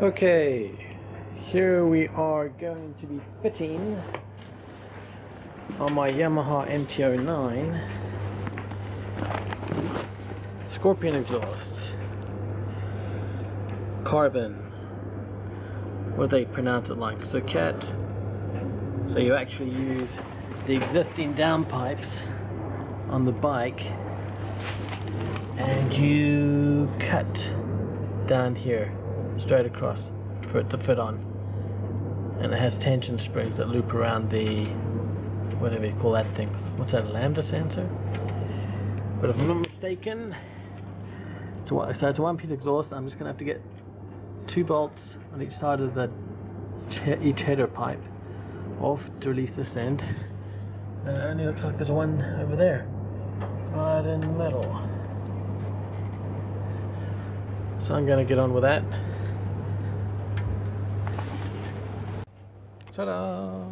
Okay, here we are going to be fitting on my Yamaha MT-09 Scorpion exhaust. Carbon. What do they pronounce it like? SERKET. So you actually use the existing downpipes on the bike and you cut down here straight across for it to fit on, and it has tension springs that loop around the, whatever you call that thing, what's that, a lambda sensor? But if I'm not mistaken, so it's a one piece exhaust. I'm just gonna have to get 2 bolts on each side of each header pipe off to release this end. It only looks like there's one over there right in the middle, so I'm gonna get on with that. Ta-da!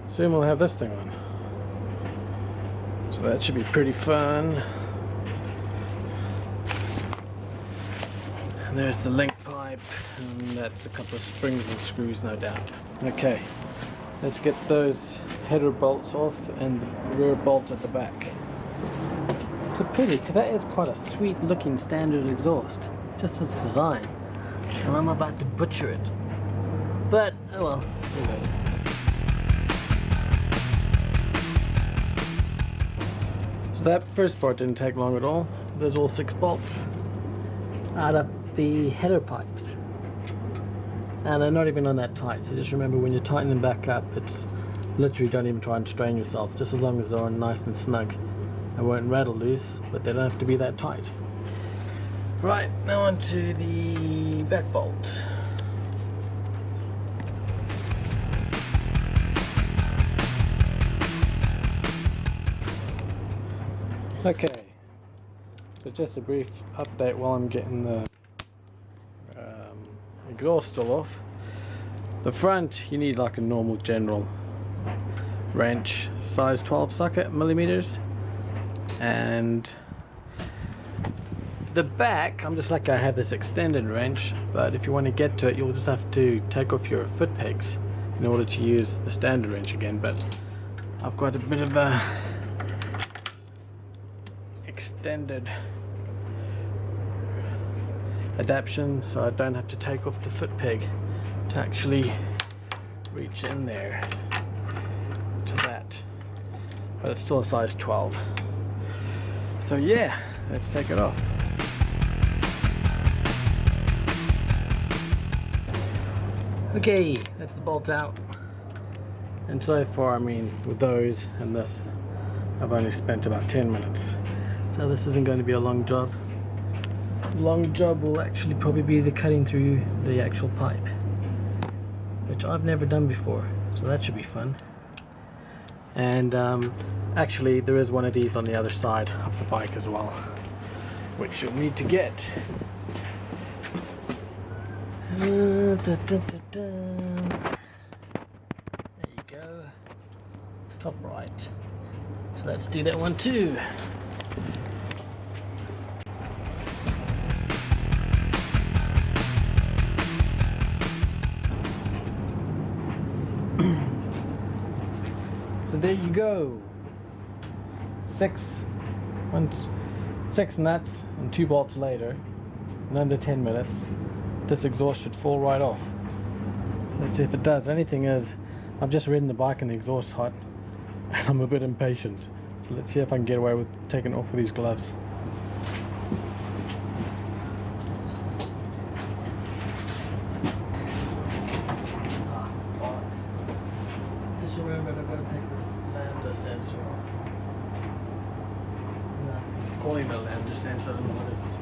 Soon we'll have this thing on, so that should be pretty fun. And there's the link pipe, and that's a couple of springs and screws, no doubt. Okay, let's get those header bolts off and the rear bolt at the back. It's a pity because that is quite a sweet looking standard exhaust, just its design, and I'm about to butcher it. But, oh well, who knows. So that first part didn't take long at all. There's all 6 bolts out of the header pipes. And they're not even on that tight, so just remember when you tighten them back up, it's literally, don't even try and strain yourself, just as long as they're on nice and snug. They won't rattle loose, but they don't have to be that tight. Right, now onto the back bolt. Okay, so just a brief update while I'm getting the exhaust all off. The front, you need like a normal general wrench, size 12 socket millimeters, and the back, I'm just like I have this extended wrench, but if you want to get to it, you'll just have to take off your foot pegs in order to use the standard wrench again. But I've got a bit of a extended adaptation, so I don't have to take off the foot peg to actually reach in there to that, but it's still a size 12. So yeah, let's take it off. Okay, that's the bolt out, and so far, I mean, with those and this, I've only spent about 10 minutes. So this isn't going to be a long job. The long job will actually probably be the cutting through the actual pipe, which I've never done before, so that should be fun. And actually there is one of these on the other side of the bike as well, which you'll need to get. There you go, top right. So let's do that one too. So there you go. 6 nuts and 2 bolts later, in under 10 minutes, this exhaust should fall right off. So let's see if it does. The only thing is, I've just ridden the bike and the exhaust's hot, and I'm a bit impatient. So let's see if I can get away with taking it off with these gloves. Just remember, I've got to take this lambda sensor off. I'm calling it a lambda sensor, I don't know what it is.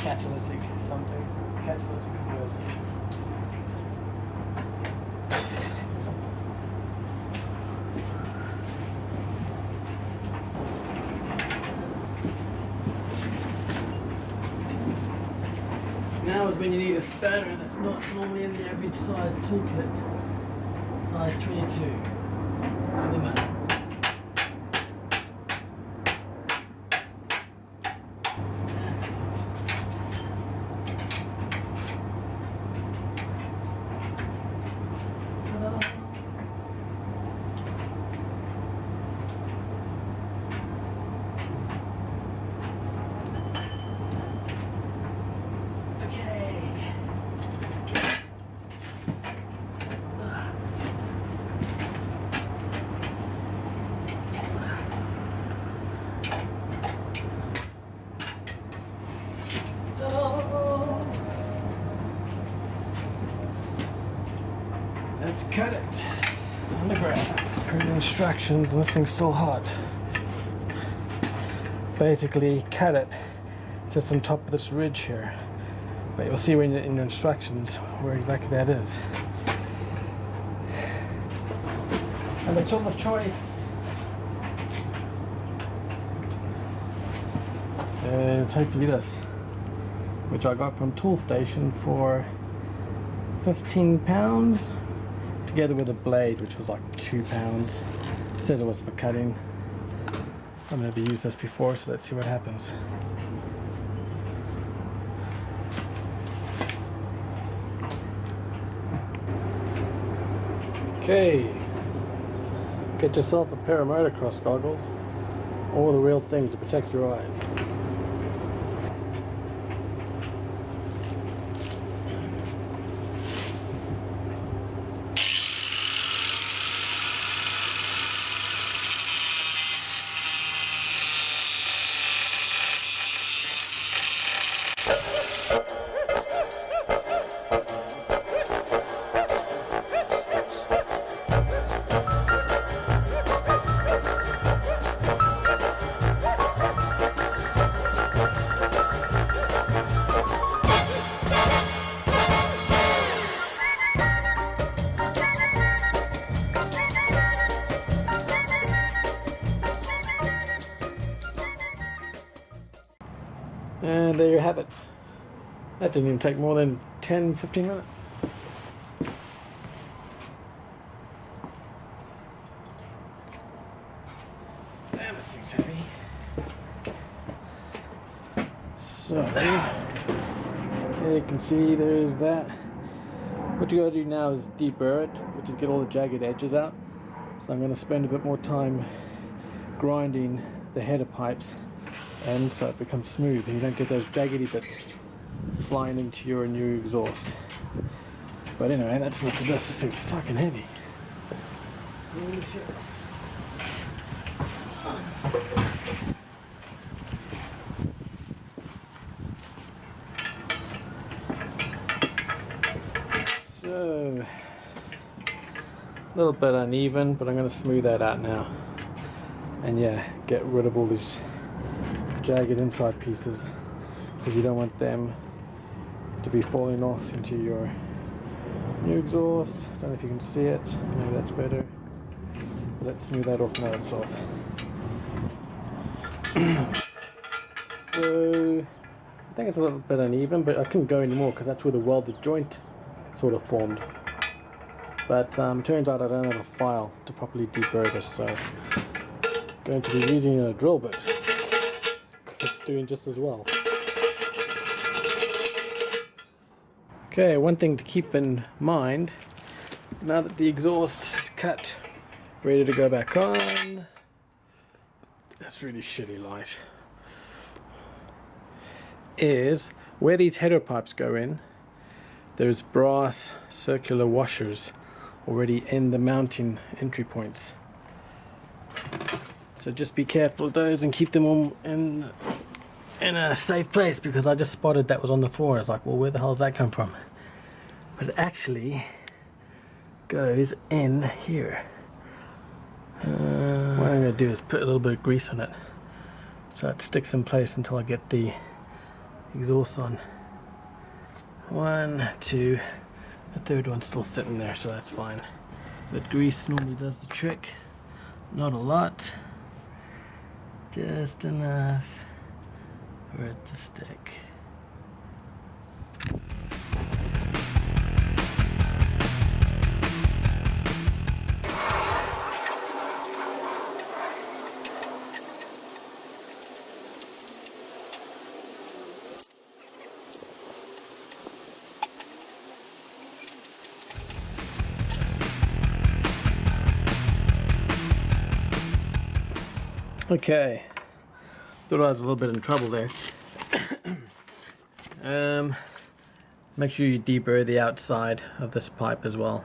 Catalytic something. Catalytic converter. Now is when you need a spanner that's not normally in the average size toolkit. Size 22. In the middle. let's cut it on the grass. Per the instructions, and this thing's still hot. Basically, cut it just on top of this ridge here. But you'll see in your instructions where exactly that is. And the tool of choice is hopefully this, which I got from Tool Station for £15, together with a blade, which was like £2. It says it was for cutting. I've never used this before, so let's see what happens. Okay, get yourself a pair of motocross goggles, or the real thing to protect your eyes. And there you have it. That didn't even take more than 10-15 minutes. Damn, this thing's heavy. So, you can see there's that. What you gotta do now is deburr it, which is get all the jagged edges out. So I'm gonna spend a bit more time grinding the header pipes, and so it becomes smooth and you don't get those jaggedy bits flying into your new exhaust. But anyway, that's enough of this. This thing's fucking heavy. Holy shit. So, a little bit uneven, but I'm going to smooth that out now. And yeah, get rid of all these jagged inside pieces, because you don't want them to be falling off into your new exhaust. Don't know if you can see it, maybe that's better. But let's smooth that off now it's off. So I think it's a little bit uneven, but I couldn't go anymore because that's where the welded joint sort of formed. But turns out I don't have a file to properly deburr this, so I'm going to be using a drill bit because it's doing just as well. Okay, one thing to keep in mind, now that the exhaust is cut, ready to go back on, that's really shitty light, is where these header pipes go in, there's brass circular washers already in the mounting entry points. So just be careful of those and keep them all in a safe place, because I just spotted that was on the floor. I was like, well, where the hell does that come from? But it actually goes in here. What I'm going to do is put a little bit of grease on it so it sticks in place until I get the exhaust on. 1, 2, the third one's still sitting there, so that's fine. But grease normally does the trick. Not a lot, just enough for it to stick. Okay, thought I was a little bit in trouble there. Make sure you deburr the outside of this pipe as well,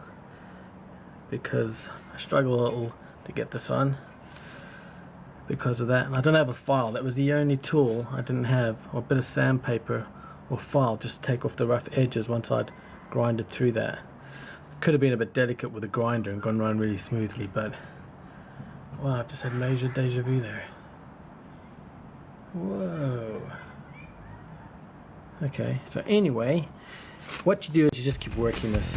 because I struggle a little to get this on because of that. And I don't have a file. That was the only tool I didn't have, or a bit of sandpaper or file just to take off the rough edges once I'd grinded through that. Could have been a bit delicate with the grinder and gone around really smoothly, but wow, I've just had major deja vu there. Whoa. Okay, so anyway, what you do is you just keep working this.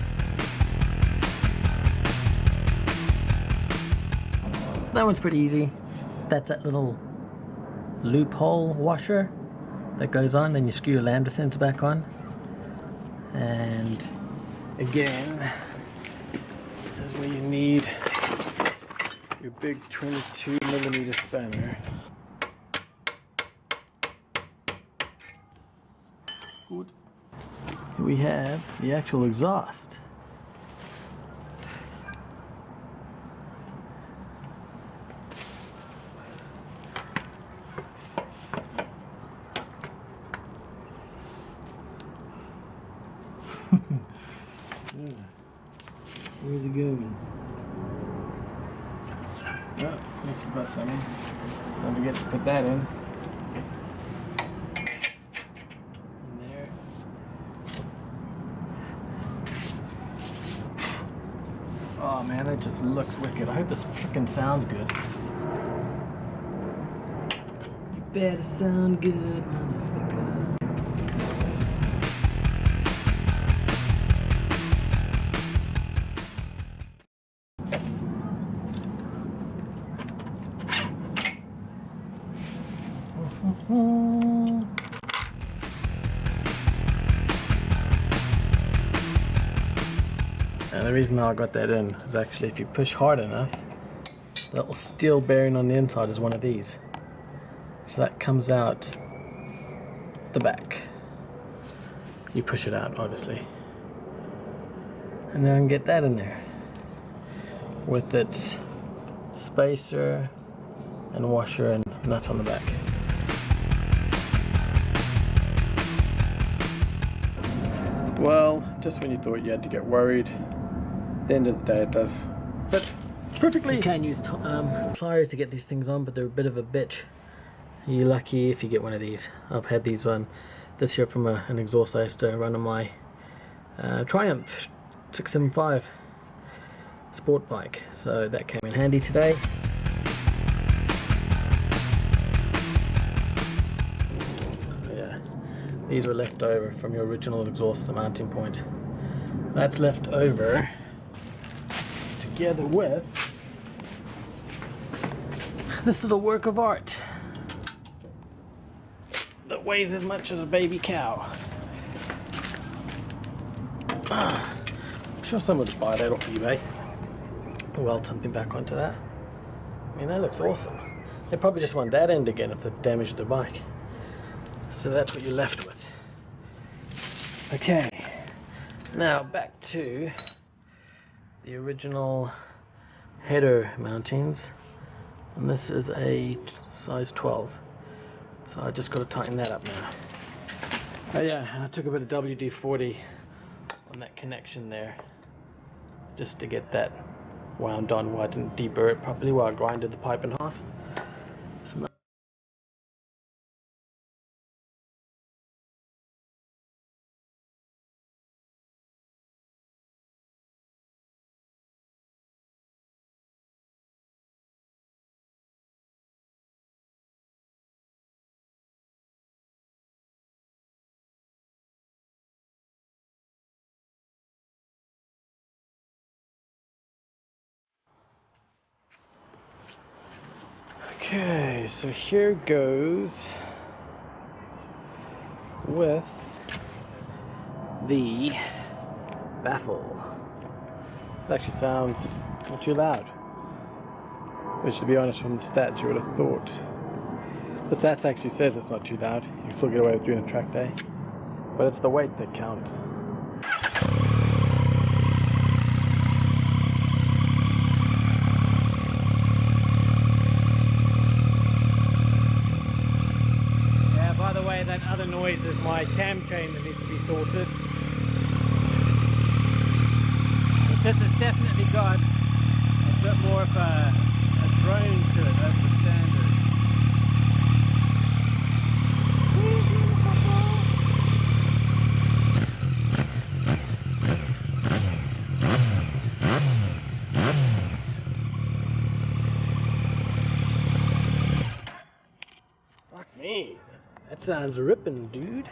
So that one's pretty easy. That's that little loophole washer that goes on, then you screw your lambda sensor back on. And again, this is where you need your big 22mm spanner. Good. Here we have the actual exhaust. Where's it going? Oh, I forgot something. Don't forget to put that in. There. Oh man, it just looks wicked. I hope this freaking sounds good. You better sound good, motherfucker. And the reason I got that in is actually if you push hard enough, the little steel bearing on the inside is one of these. So that comes out the back. You push it out, obviously. And then get that in there with its spacer and washer and nut on the back. Well, just when you thought you had to get worried, at the end of the day it does fit perfectly. You can use pliers to get these things on, but they're a bit of a bitch. You're lucky if you get one of these. I've had these on this year from an exhaust I used to run on my Triumph 675 sport bike, so that came in handy today. These were left over from your original exhaust mounting point. That's left over together with this little work of art that weighs as much as a baby cow. I'm sure someone would buy that off eBay. Weld something back onto that. I mean, that looks awesome. They probably just want that end again if they've damaged their bike. So that's what you're left with. Okay, now back to the original header mountings, and this is a size 12, so I just got to tighten that up now. Oh yeah, and I took a bit of WD-40 on that connection there just to get that wound on while I didn't deburr it properly while I grinded the pipe in half. So okay, so here goes with the baffle. It actually sounds not too loud, which, to be honest, from the stats you would have thought. The stats actually says it's not too loud. You can still get away with doing a track day, but it's the weight that counts. That other noise is my cam chain that needs to be sorted. But this has definitely got a bit more of a drone to it over the standard. Hey, that sounds ripping, dude.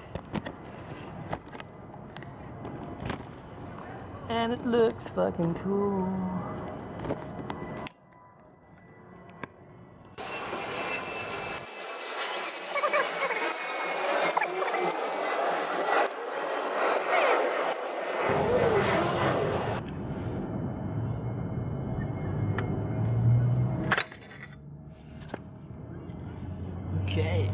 And it looks fucking cool. Okay.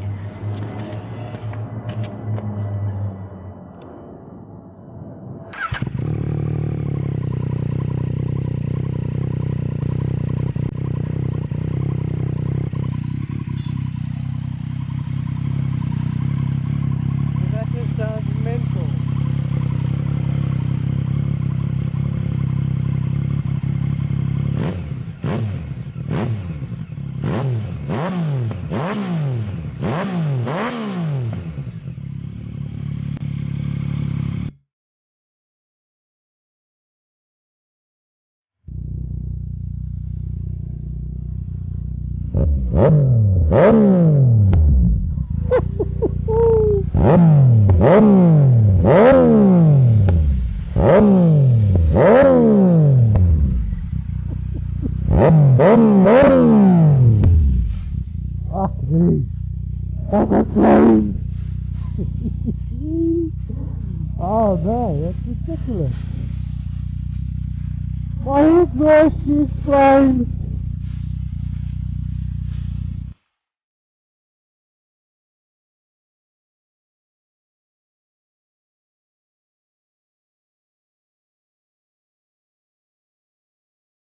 That just sounds mental. Oh no, that's ridiculous. My exhaust is flying.